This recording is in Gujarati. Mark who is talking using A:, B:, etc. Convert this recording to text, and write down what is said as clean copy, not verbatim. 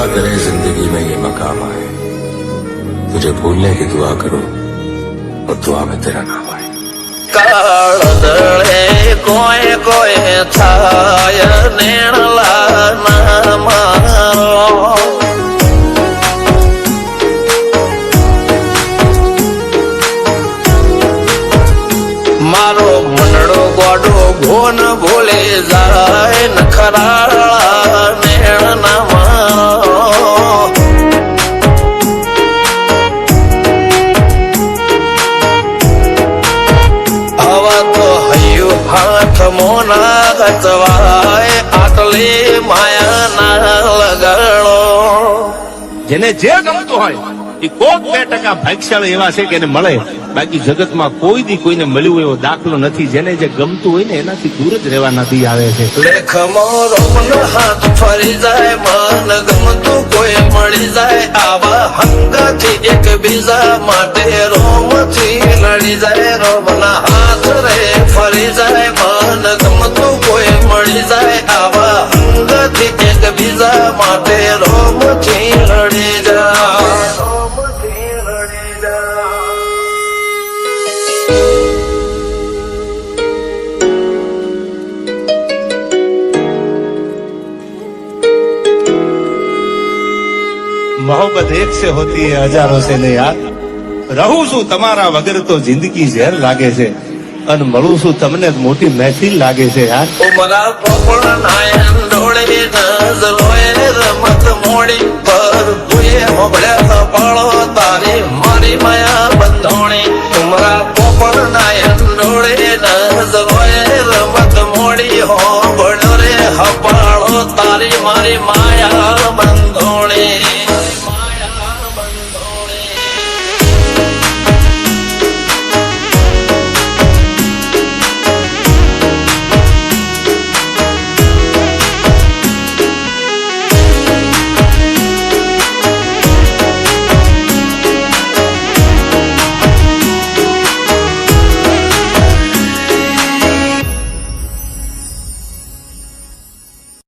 A: दुआ करे जिंदगी में ये मकाम आए, तुझे भूलने की दुआ करो और दुआ में तेरा नाम आए।
B: કાળ દળે કોઈ કોઈ થાય નેણલા ના મારો મારો મનડો ગોડો ભોન ભૂલે જાય નખરાળા નેણ ના મારો હાથ મોના ગતવાય આટલી માયા ના લગાડો
C: જેને જે ગમતું હોય એ કોક 2% ભાગ્યશાળી એવા છે કે એને મળે, બાકી જગતમાં કોઈ દી કોઈને મળ્યું એવો દાખલો નથી. જેને જે ગમતું હોય ને એનાથી દૂર જ રહેવાના દી આવે છે.
B: લેખ મોરો મન હાથ ફરી જાય, મન ગમતું કોઈ મળી જાય, આવા હંગાથી એકબીજા માટે રોમથી લડી જાય. રોમના હાથ રે ફરી જાય, મન ગમતું કોઈ મળી જાય, આવા હંગાથી એકબીજા માટે રોમથી લડી જાય.
C: मोहब्बत एक से होती है हजारों से नहीं यार. રહું છું તમારા વગર તો જિંદગી ઝેર લાગે છે, અને મળું છું તમને મોટી મહેફિલ લાગે છે યાર.
B: ઉમરા પોપળ નાયન ડોળે નજરોએ રમત મોડી પર ભૂએ હોબળ્યા પાળો તારી મારી માયા બંધોણી. ઉમરા પોપળ નાયન ડોળે નજરોએ રમત મોડી હોબળ્યો રે હપાળો તારી મારી